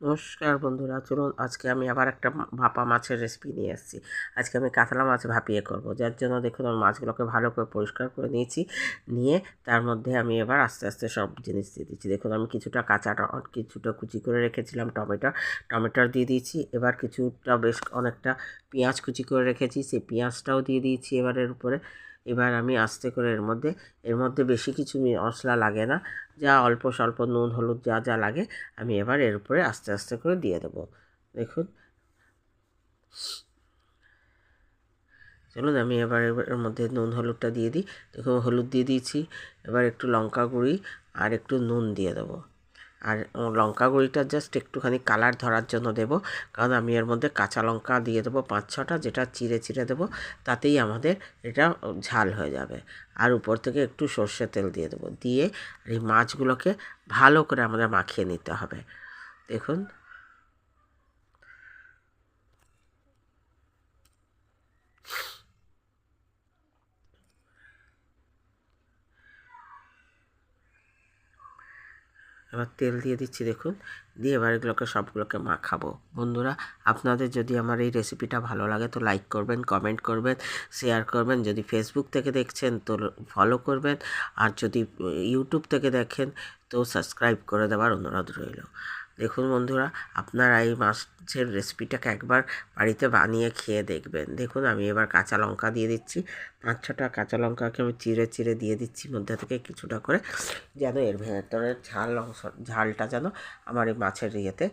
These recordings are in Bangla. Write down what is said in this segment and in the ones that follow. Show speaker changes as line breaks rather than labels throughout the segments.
নমস্কার বন্ধুরা, চলুন আজকে আমি আবার একটা ভাপা মাছের রেসিপি নিয়ে এসেছি। আজকে আমি কাতলা মাছ ভাপিয়ে করব, যার জন্য দেখুন আমি মাছগুলোকে ভালো করে পরিষ্কার করে নিয়েছি। নিয়ে তার মধ্যে আমি এবার আস্তে আস্তে সব জিনিস দিয়ে দিচ্ছি। দেখুন আমি কিছুটা কিছুটা কুচি করে রেখেছিলাম টমেটো দিয়ে দিয়েছি। এবার কিছুটা বেশ অনেকটা পেঁয়াজ কুচি করে রেখেছি, সেই পেঁয়াজটাও দিয়ে দিয়েছি এবারের উপরে। এবার আমি আস্তে করে এর মধ্যে বেশি কিছু মশলা লাগে না, যা অল্প স্বল্প নুন হলুদ যা যা লাগে আমি এবার এর উপরে আস্তে আস্তে করে দিয়ে দেবো। দেখুন, চলুন আমি এর মধ্যে নুন হলুদটা দিয়ে দিই। দেখুন হলুদ দিয়ে দিয়েছি। এবার একটু লঙ্কা গুঁড়ি আর একটু নুন দিয়ে দেবো। আর লঙ্কা গুঁড়িটা জাস্ট একটুখানি কালার ধরার জন্য দেবো, কারণ আমি এর মধ্যে কাঁচা লঙ্কা দিয়ে দেবো 5-6টা, যেটা চিড়ে চিড়ে দেবো, তাতেই আমাদের এটা ঝাল হয়ে যাবে। আর উপর থেকে একটু সর্ষের তেল দিয়ে দেবো, দিয়ে এই মাছগুলোকে ভালো করে আমাদের মাখিয়ে নিতে হবে। দেখুন, এবার তেল দিয়ে দিচ্ছি। দেখুন, দিয়ে এবার এগুলোকে সবগুলোকে মাখাবো। বন্ধুরা, আপনাদের যদি আমার এই রেসিপিটা ভালো লাগে তো লাইক করবেন, কমেন্ট করবেন, শেয়ার করবেন। যদি ফেসবুক থেকে দেখছেন তো ফলো করবেন, আর যদি ইউটিউব থেকে দেখেন তো সাবস্ক্রাইব করে দেওয়ার অনুরোধ রইল। দেখুন বন্ধুরা, আপনারা এই মাছের রেসিপিটাকে একবার বাড়িতে বানিয়ে খেয়ে দেখবেন। দেখুন আমি এবার কাঁচা লঙ্কা দিয়ে দিচ্ছি। 5-6টা কাঁচা লঙ্কাকে আমি চিড়ে চিড়ে দিয়ে দিচ্ছি মধ্যে থেকে কিছুটা করে, যেন এর ভেতরের ঝালটা যেন আমার এই মাছের ইয়েতে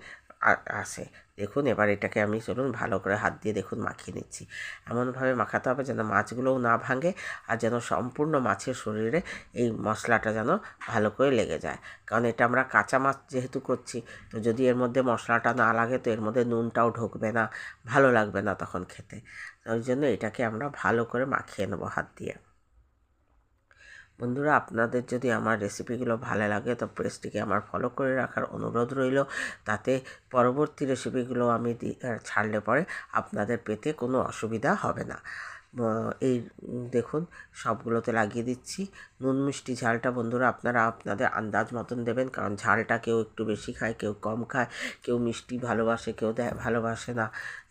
আসে। দেখুন এবার এটাকে আমি চলুন ভালো করে হাত দিয়ে দেখুন মাখিয়ে নিচ্ছি। এমনভাবে মাখাতে হবে যেন মাছগুলোও না ভাঙে, আর যেন সম্পূর্ণ মাছের শরীরে এই মশলাটা যেন ভালো করে লেগে যায়। কারণ এটা আমরা কাঁচা মাছ যেহেতু করছি, তো যদি এর মধ্যে মশলাটা না লাগে তো এর মধ্যে নুনটাও ঢুকবে না, ভালো লাগবে না তখন খেতে। ওই জন্য এটাকে আমরা ভালো করে মাখিয়ে নেবো হাত দিয়ে। বন্ধুরা, আপনাদের যদি আমার রেসিপিগুলো ভালো লাগে তো পেজটিকে আমার ফলো করে রাখার অনুরোধ রইল। তাতে পরবর্তী রেসিপিগুলো আমি ছাড়লে পরে আপনাদের পেতে কোনো অসুবিধা হবে না। এই দেখুন সবগুলোতে লাগিয়ে দিচ্ছি। নুন মিষ্টি ঝালটা বন্ধুরা আপনারা আপনাদের আন্দাজ মতন দেবেন, কারণ ঝালটা কেউ একটু বেশি খায়, কেউ কম খায়, কেউ মিষ্টি ভালোবাসে, কেউ ভালোবাসে না।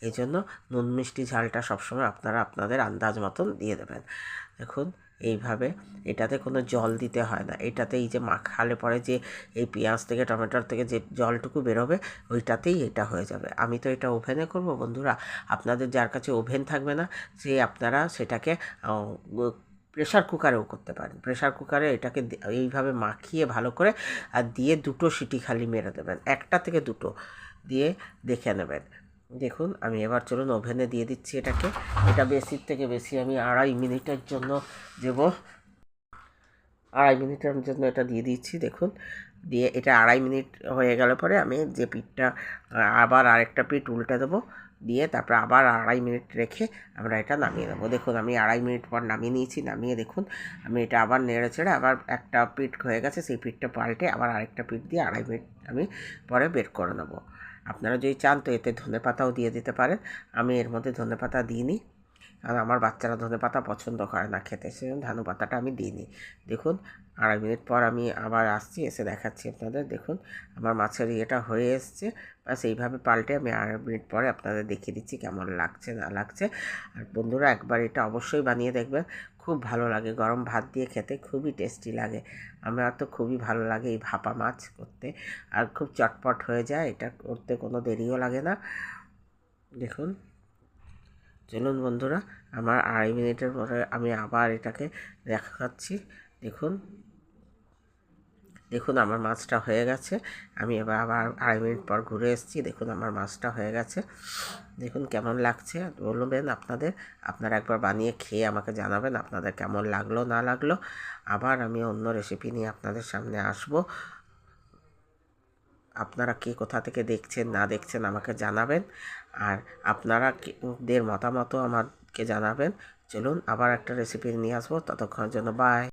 এই জন্য নুন মিষ্টি ঝালটা সবসময় আপনারা আপনাদের আন্দাজ মতন দিয়ে দেবেন। দেখুন এইভাবে, এটাতে কোনো জল দিতে হয় না। এটাতে এই যে মাখালে পরে যে এই পেঁয়াজ থেকে টমেটোর থেকে যে জলটুকু বেরোবে ওইটাতেই এটা হয়ে যাবে। আমি তো এটা ওভেনে করব বন্ধুরা। আপনাদের যার কাছে ওভেন থাকবে না আপনারা সেটাকে প্রেশার কুকারেও করতে পারেন। প্রেশার কুকারে এটাকে এইভাবে মাখিয়ে ভালো করে আর দিয়ে 2টো সিটি খালি মেরে দেবেন, 1টা থেকে 2টো দিয়ে দেখে নেবেন। দেখুন আমি এবার চলুন ওভেনে দিয়ে দিচ্ছি এটাকে। এটা বেশির থেকে বেশি আমি 2.5 মিনিটের জন্য দেবো। 2.5 মিনিটের জন্য এটা দিয়ে দিচ্ছি। দেখুন, দিয়ে এটা 2.5 মিনিট হয়ে গেলে পরে আমি যে পিঠটা আবার আরেকটা পিঠ উল্টে দেবো, দিয়ে তারপর আবার 2.5 মিনিট রেখে আমরা এটা নামিয়ে দেবো। দেখুন আমি 2.5 মিনিট পর নামিয়ে নিয়েছি। নামিয়ে দেখুন আমি এটা আবার নেড়ে চেড়ে আবার একটা পিঠ হয়ে গেছে, সেই পিঠটা পাল্টে আবার আরেকটা পিঠ দিয়ে 2.5 মিনিট আমি পরে বের করে নেবো। আপনারা যদি চান তো এতে ধনেপাতাও দিয়ে দিতে পারেন। আমি এর মধ্যে ধনেপাতা দিইনি, কারণ আমার বাচ্চারা ধনেপাতা পছন্দ করে না খেতে, সেজন্য ধনেপাতাটা আমি দিইনি। দেখুন 2.5 মিনিট পর আমি আবার আসছি, এসে দেখাচ্ছি আপনাদের। দেখুন আমার মাছের ইয়েটা হয়ে এসছে। ব্যাস এইভাবে পাল্টে আমি 2.5 মিনিট পরে আপনাদের দেখিয়ে দিচ্ছি কেমন লাগছে না লাগছে। আর বন্ধুরা একবার এটা অবশ্যই বানিয়ে দেখবেন, খুব ভালো লাগে। গরম ভাত দিয়ে খেতে খুবই টেস্টি লাগে। আমার তো খুবই ভালো লাগে এই ভাপা মাছ করতে, আর খুব চটপট হয়ে যায়, এটা করতে কোনো দেরিও লাগে না। দেখুন, চলুন বন্ধুরা, আমার 2.5 মিনিটের পরে আমি আবার এটাকে দেখাচ্ছি। দেখুন, দেখুন আমার মাছটা হয়ে গেছে। আমি এবার আবার 2.5 মিনিট পর ঘুরে এসেছি। দেখুন আমার মাছটা হয়ে গেছে। দেখুন কেমন লাগছে বলবেন আপনারা একবার বানিয়ে খেয়ে আমাকে জানাবেন আপনাদের কেমন লাগলো না লাগলো। আবার আমি অন্য রেসিপি নিয়ে আপনাদের সামনে আসব। আপনারা কে কোথা থেকে দেখছেন না দেখছেন আমাকে জানাবেন, আর আপনারা দের মতামতও আমাকে জানাবেন। চলুন আবার একটা রেসিপি নিয়ে আসবো, ততক্ষণের জন্য বাই।